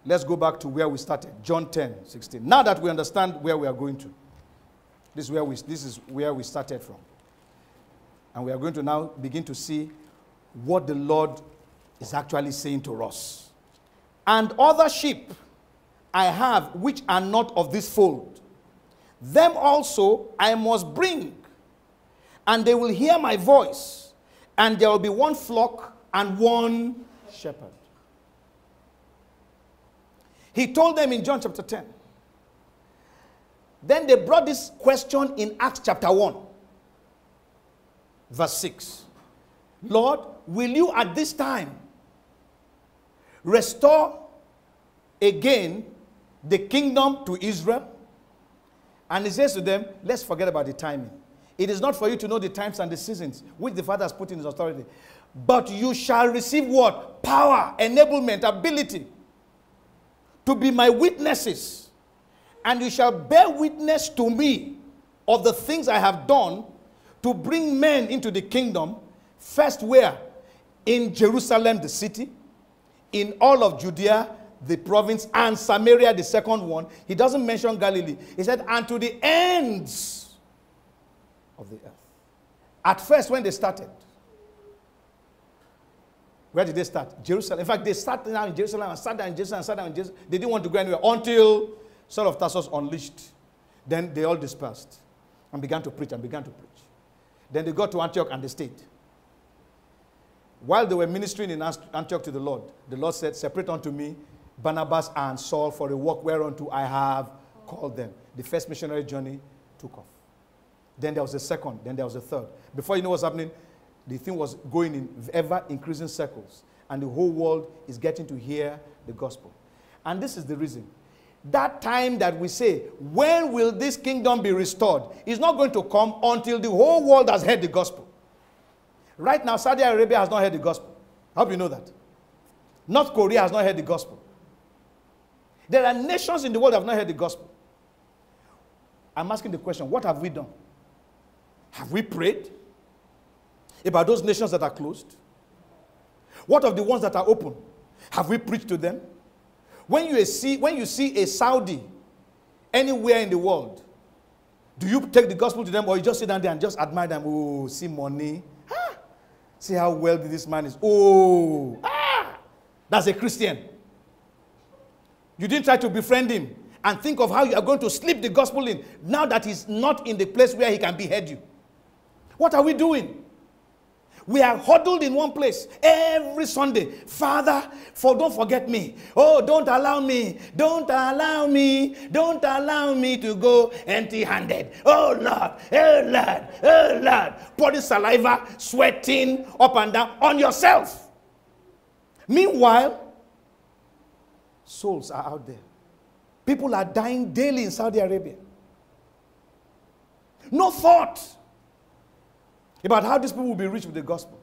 Let's go back to where we started. John 10:16. Now that we understand where we are going to. This is where we started from. And we are going to now begin to see what the Lord is actually saying to us. And other sheep I have which are not of this fold. Them also I must bring. And they will hear my voice. And there will be one flock and one shepherd. He told them in John chapter 10. Then they brought this question in Acts chapter 1. Verse 6. Lord, will you at this time restore again the kingdom to Israel? And he says to them, let's forget about the timing. It is not for you to know the times and the seasons which the Father has put in his authority. But you shall receive what? Power, enablement, ability to be my witnesses. And you shall bear witness to me of the things I have done to bring men into the kingdom. First where? In Jerusalem, the city. In all of Judea, the province. And Samaria, the second one. He doesn't mention Galilee. He said, and to the ends of the earth. At first, when they started, where did they start? Jerusalem. In fact, they started now in Jerusalem and sat down in Jerusalem and sat down in Jerusalem. They didn't want to go anywhere until Saul of Tarsus unleashed. Then they all dispersed and began to preach and began to preach. Then they got to Antioch and they stayed. While they were ministering in Antioch to the Lord said, separate unto me Barnabas and Saul for a work whereunto I have called them. The first missionary journey took off. Then there was a second. Then there was a third. Before you know what's happening, the thing was going in ever increasing circles. And the whole world is getting to hear the gospel. And this is the reason. That time that we say, when will this kingdom be restored, is not going to come until the whole world has heard the gospel. Right now, Saudi Arabia has not heard the gospel. I hope you know that. North Korea has not heard the gospel. There are nations in the world that have not heard the gospel. I'm asking the question, what have we done? Have we prayed about those nations that are closed? What of the ones that are open? Have we preached to them? When you see a Saudi anywhere in the world, do you take the gospel to them, or you just sit down there and just admire them? Oh, see money. Ah, see how wealthy this man is. Oh, that's a Christian. You didn't try to befriend him and think of how you are going to slip the gospel in now that he's not in the place where he can behead you. What are we doing? We are huddled in one place every Sunday. Father, don't forget me. Oh, don't allow me. Don't allow me. Don't allow me to go empty-handed. Oh, Lord. Oh, Lord. Oh, Lord. Pouring saliva, sweating up and down on yourself. Meanwhile, souls are out there. People are dying daily in Saudi Arabia. No thought about how these people will be reached with the gospel.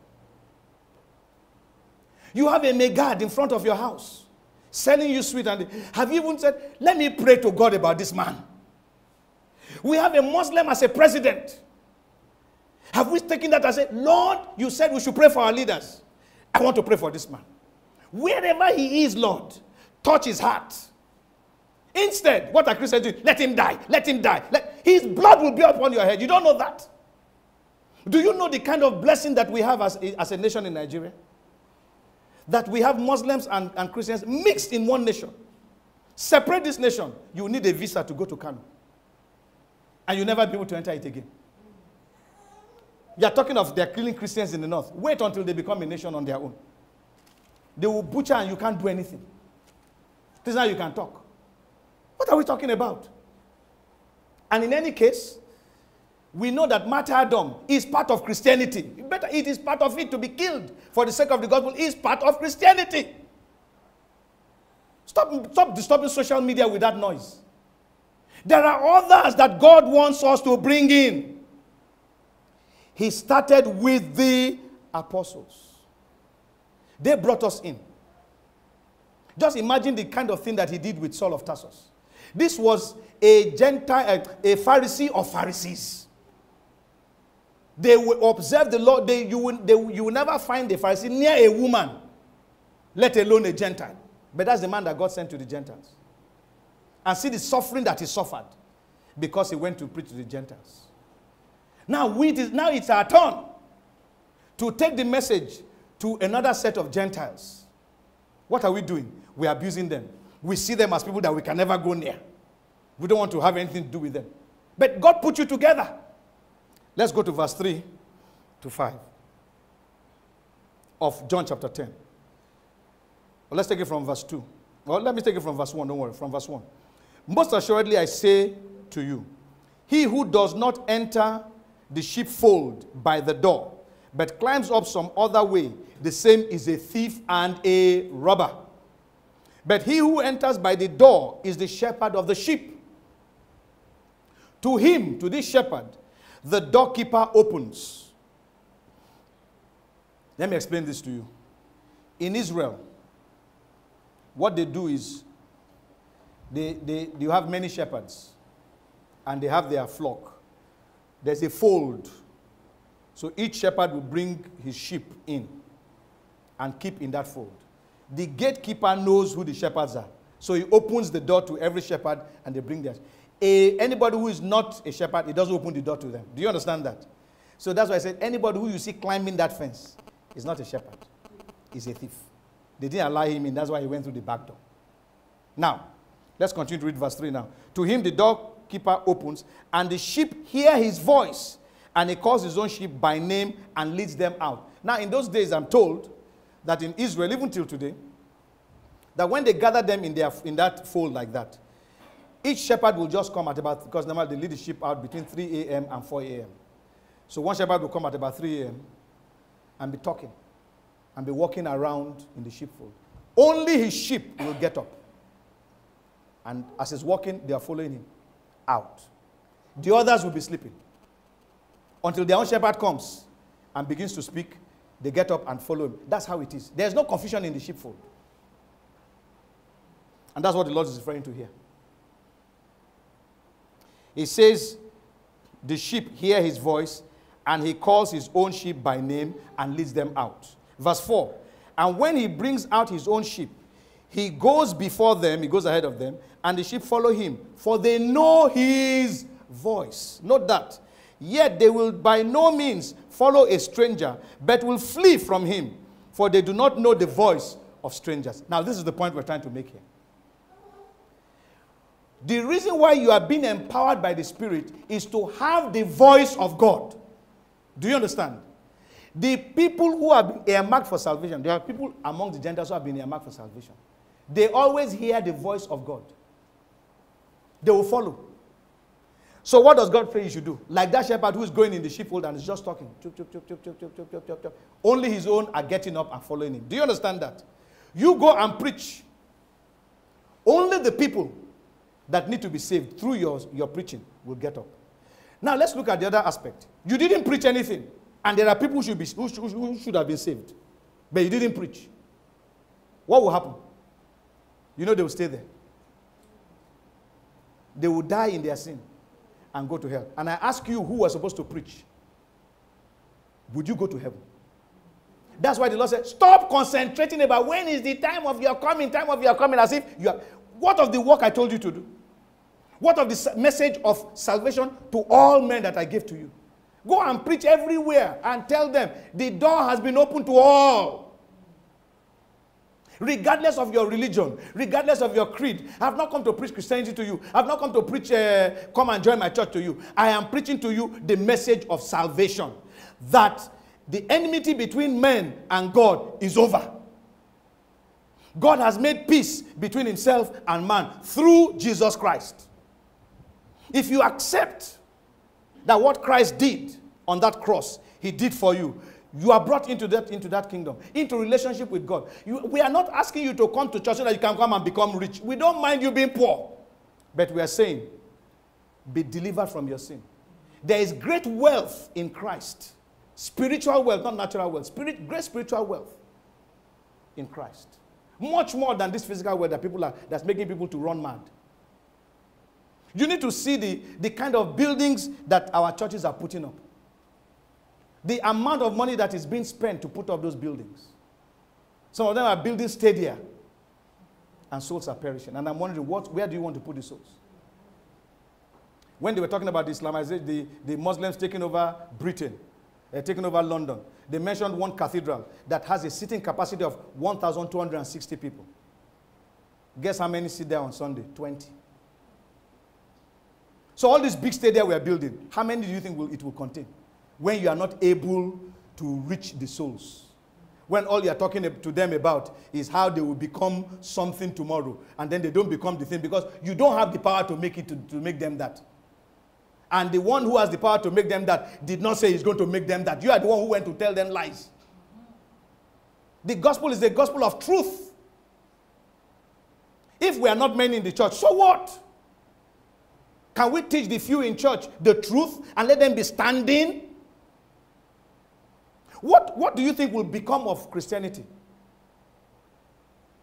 You have a megad in front of your house selling you sweet, and have you even said, let me pray to God about this man? We have a Muslim as a president. Have we taken that and said, Lord, you said we should pray for our leaders. I want to pray for this man. Wherever he is, Lord, touch his heart. Instead, what are Christians doing? Let him die. Let him die. His blood will be upon your head. You don't know that? Do you know the kind of blessing that we have as a nation in Nigeria? That we have Muslims and Christians mixed in one nation. Separate this nation, you need a visa to go to Kano. And you'll never be able to enter it again. You are talking of they're killing Christians in the north. Wait until they become a nation on their own. They will butcher and you can't do anything. This is how you can talk. What are we talking about? And in any case, we know that martyrdom is part of Christianity. It is part of it to be killed for the sake of the gospel is part of Christianity. Stop disturbing social media with that noise. There are others that God wants us to bring in. He started with the apostles. They brought us in. Just imagine the kind of thing that he did with Saul of Tarsus. This was a Gentile, a Pharisee of Pharisees. They will observe the law. You will never find a Pharisee near a woman, let alone a Gentile. But that's the man that God sent to the Gentiles. And see the suffering that he suffered because he went to preach to the Gentiles. Now it's our turn to take the message to another set of Gentiles. What are we doing? We are abusing them. We see them as people that we can never go near. We don't want to have anything to do with them. But God put you together. Let's go to verse 3 to 5 of John chapter 10. Well, let's take it from verse 2. Well, let me take it from verse 1. Don't worry, from verse 1. Most assuredly I say to you, he who does not enter the sheepfold by the door, but climbs up some other way, the same is a thief and a robber. But he who enters by the door is the shepherd of the sheep. To him, to this shepherd, the doorkeeper opens. Let me explain this to you. In Israel, what they do is, you have many shepherds, and they have their flock. There's a fold. So each shepherd will bring his sheep in and keep in that fold. The gatekeeper knows who the shepherds are. So he opens the door to every shepherd and they bring theirs. Anybody who is not a shepherd, he doesn't open the door to them. Do you understand that? So that's why I said anybody who you see climbing that fence is not a shepherd. He's a thief. They didn't allow him in. That's why he went through the back door. Now, let's continue to read verse 3 now. To him the doorkeeper opens, and the sheep hear his voice, and he calls his own sheep by name and leads them out. Now, in those days, I'm told that in Israel, even till today, that when they gather them in that fold like that, each shepherd will just come at about, because normally they lead the sheep out between 3 a.m. and 4 a.m. So one shepherd will come at about 3 a.m. and be talking and be walking around in the sheepfold. Only his sheep will get up. And as he's walking, they are following him out. The others will be sleeping. Until their own shepherd comes and begins to speak, they get up and follow him. That's how it is. There's no confusion in the sheepfold. And that's what the Lord is referring to here. He says, the sheep hear his voice, and he calls his own sheep by name and leads them out. Verse 4, and when he brings out his own sheep, he goes before them, he goes ahead of them, and the sheep follow him, for they know his voice. Note that. Yet they will by no means follow a stranger, but will flee from him, for they do not know the voice of strangers. Now, this is the point we're trying to make here. The reason why you are being empowered by the Spirit is to have the voice of God. Do you understand? The people who have been earmarked for salvation, there are people among the Gentiles who have been earmarked for salvation. They always hear the voice of God. They will follow. So what does God say you should do? Like that shepherd who is going in the sheepfold and is just talking. Chup, chup, chup, chup, chup, chup, chup, chup, chup, chup. Only his own are getting up and following him. Do you understand that? You go and preach. Only the people that need to be saved through your preaching will get up. Now let's look at the other aspect. You didn't preach anything. And there are people who should have been saved. But you didn't preach. What will happen? You know they will stay there. They will die in their sin and go to hell. And I ask you who was supposed to preach. Would you go to heaven? That's why the Lord said, stop concentrating about when is the time of your coming, as if you are. What of the work I told you to do? What of the message of salvation to all men that I gave to you? Go and preach everywhere and tell them the door has been opened to all. Regardless of your religion, regardless of your creed. I have not come to preach Christianity to you. I have not come to preach, come and join my church to you. I am preaching to you the message of salvation. That the enmity between men and God is over. God has made peace between himself and man through Jesus Christ. If you accept that what Christ did on that cross, he did for you, you are brought into that kingdom, into relationship with God. We are not asking you to come to church so that you can come and become rich. We don't mind you being poor. But we are saying, be delivered from your sin. There is great wealth in Christ. Spiritual wealth, not natural wealth. Great spiritual wealth in Christ. Much more than this physical wealth that's making people to run mad. You need to see the kind of buildings that our churches are putting up. The amount of money that is being spent to put up those buildings. Some of them are building stadia. and souls are perishing. And I'm wondering, where do you want to put the souls? When they were talking about the Islamization, the Muslims taking over Britain, taking over London, they mentioned one cathedral that has a seating capacity of 1,260 people. Guess how many sit there on Sunday? 20. So all these big stadiums we are building, how many do you think it will contain? When you are not able to reach the souls. When all you are talking to them about is how they will become something tomorrow, and then they don't become the thing because you don't have the power to make it to make them that. And the one who has the power to make them that did not say he's going to make them that. You are the one who went to tell them lies. The gospel is the gospel of truth. If we are not many in the church, so what? Can we teach the few in church the truth and let them be standing? What do you think will become of Christianity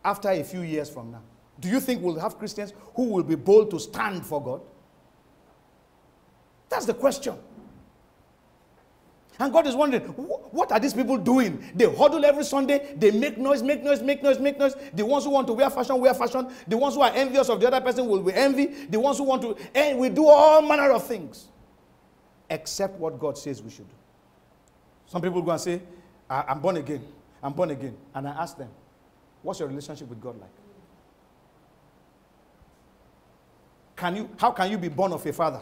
after a few years from now? Do you think we'll have Christians who will be bold to stand for God? That's the question. And God is wondering, what are these people doing? They huddle every Sunday. They make noise, make noise, make noise, make noise. The ones who want to wear fashion, wear fashion. The ones who are envious of the other person will be envy. The ones who want to, and we do all manner of things. Except what God says we should do. Some people go and say, I'm born again. I'm born again. And I ask them, what's your relationship with God like? How can you be born of a father?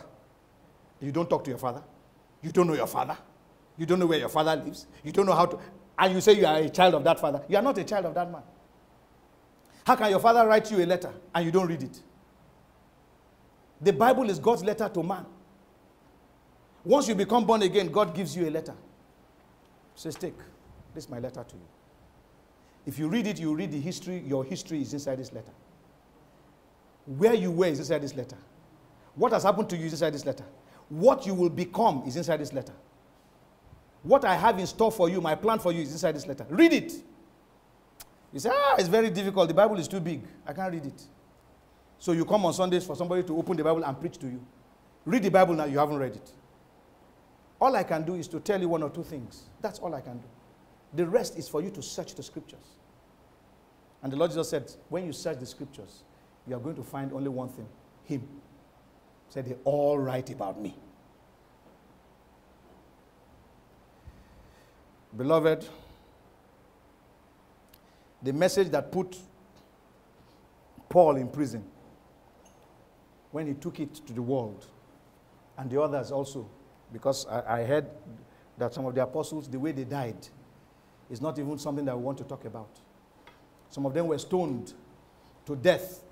You don't talk to your father. You don't know your father. You don't know where your father lives. You don't know how to... And you say you are a child of that father. You are not a child of that man. How can your father write you a letter and you don't read it? The Bible is God's letter to man. Once you become born again, God gives you a letter. Says, take, this is my letter to you. If you read it, you read the history. Your history is inside this letter. Where you were is inside this letter. What has happened to you is inside this letter. What you will become is inside this letter. What I have in store for you, my plan for you is inside this letter. Read it. You say, it's very difficult. The Bible is too big. I can't read it. So you come on Sundays for somebody to open the Bible and preach to you. Read the Bible now, you haven't read it. All I can do is to tell you one or two things. That's all I can do. The rest is for you to search the scriptures. And the Lord Jesus said, when you search the scriptures, you are going to find only one thing. Him. He said, they're all right about me. Beloved, the message that put Paul in prison, when he took it to the world, and the others also, because I heard that some of the apostles, the way they died, is not even something that we want to talk about. Some of them were stoned to death.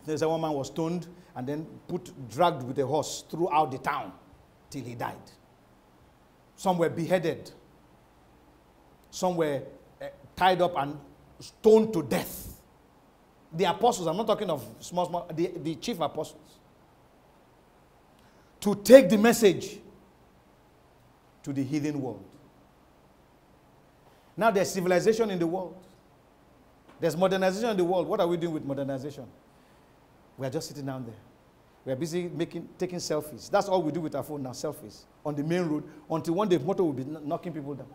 There's a woman was stoned and then dragged with a horse throughout the town till he died. Some were beheaded. Some were tied up and stoned to death. The apostles, I'm not talking of small, the chief apostles. To take the message to the heathen world. Now there's civilization in the world. There's modernization in the world. What are we doing with modernization? We are just sitting down there. We are busy taking selfies. That's all we do with our phone now, selfies. On the main road, until one day motor will be knocking people down.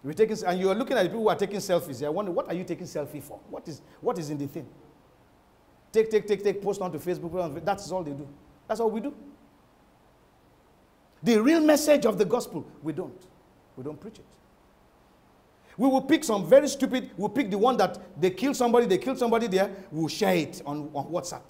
And you are looking at the people who are taking selfies. I wonder, what are you taking selfie for? What is in the thing? Take, post onto Facebook. That's all they do. That's all we do. The real message of the gospel, we don't. We don't preach it. We will pick some very stupid, we'll pick the one that they killed somebody there, we'll share it on WhatsApp.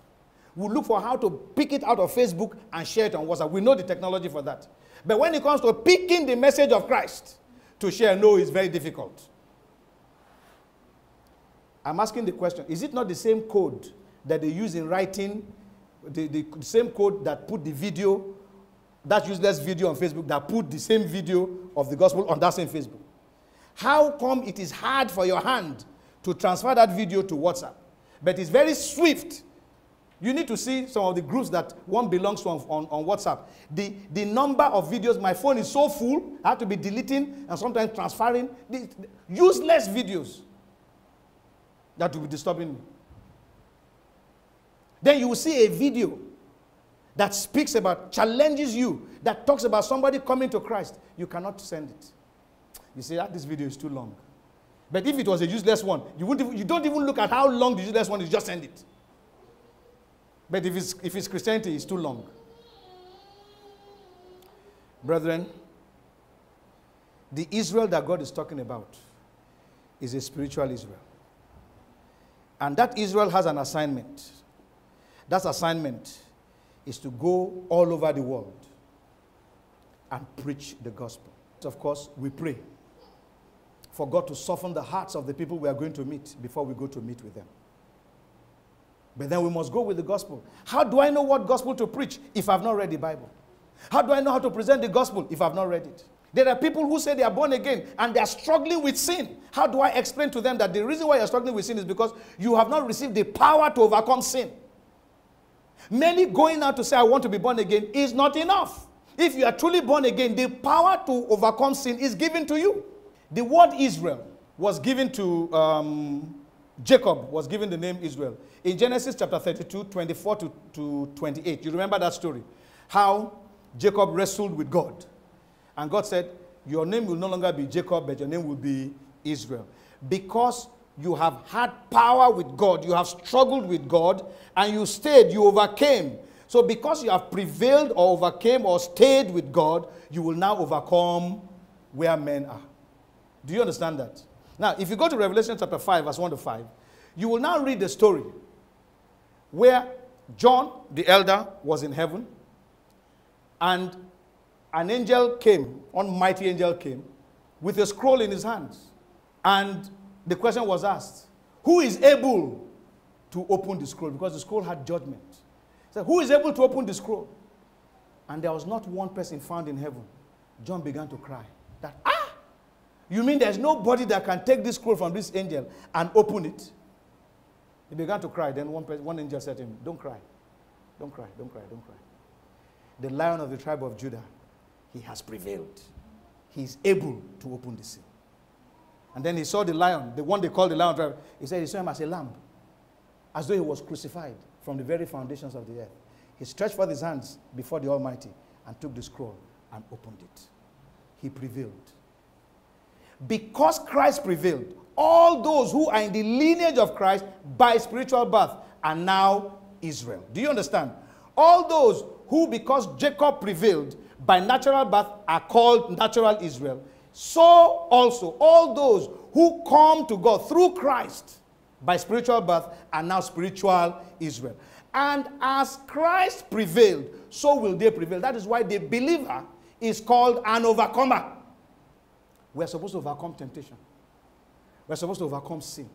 We'll look for how to pick it out of Facebook and share it on WhatsApp. We know the technology for that. But when it comes to picking the message of Christ to share, no, it's very difficult. I'm asking the question, is it not the same code that they use in writing, the same code that put the video, that useless video on Facebook, that put the same video of the gospel on that same Facebook? How come it is hard for your hand to transfer that video to WhatsApp? But it's very swift. You need to see some of the groups that one belongs to on WhatsApp. The number of videos, my phone is so full, I have to be deleting and sometimes transferring the useless videos that will be disturbing me. Then you will see a video that speaks about, challenges you, that talks about somebody coming to Christ. You cannot send it. You say, this video is too long. But if it was a useless one, you don't even look at how long the useless one is, just send it. But if it's Christianity, it's too long. Brethren, the Israel that God is talking about is a spiritual Israel. And that Israel has an assignment. That assignment is to go all over the world and preach the gospel. Of course, we pray for God to soften the hearts of the people we are going to meet before we go to meet with them. But then we must go with the gospel. How do I know what gospel to preach if I've not read the Bible? How do I know how to present the gospel if I've not read it? There are people who say they are born again and they are struggling with sin. How do I explain to them that the reason why you're struggling with sin is because you have not received the power to overcome sin? Many going out to say, I want to be born again is not enough. If you are truly born again, the power to overcome sin is given to you. The word Israel was given to Jacob, was given the name Israel. In Genesis chapter 32, 24 to 28, you remember that story? How Jacob wrestled with God. And God said, your name will no longer be Jacob, but your name will be Israel. Because you have had power with God, you have struggled with God, and you stayed, you overcame. So because you have prevailed or overcame or stayed with God, you will now overcome where men are. Do you understand that? Now, if you go to Revelation chapter 5, verse 1 to 5, you will now read the story where John, the elder, was in heaven, and an angel came, one mighty angel came, with a scroll in his hands. And the question was asked, who is able to open the scroll? Because the scroll had judgment. He said, who is able to open the scroll? And there was not one person found in heaven. John began to cry. That, you mean there's nobody that can take this scroll from this angel and open it? He began to cry. Then one angel said to him, don't cry. Don't cry, don't cry, don't cry. The Lion of the tribe of Judah, he has prevailed. He is able to open the seal. And then he saw the lion, the one they called the Lion of the tribe. He said he saw him as a lamb, as though he was crucified from the very foundations of the earth. He stretched forth his hands before the Almighty and took the scroll and opened it. He prevailed. Because Christ prevailed, all those who are in the lineage of Christ by spiritual birth are now Israel. Do you understand? All those who, because Jacob prevailed by natural birth, are called natural Israel. So also, all those who come to God through Christ by spiritual birth are now spiritual Israel. And as Christ prevailed, so will they prevail. That is why the believer is called an overcomer. We're supposed to overcome temptation. We're supposed to overcome sin.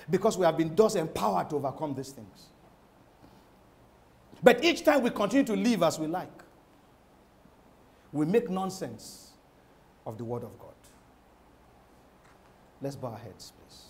Because we have been thus empowered to overcome these things. But each time we continue to live as we like, we make nonsense of the word of God. Let's bow our heads, please.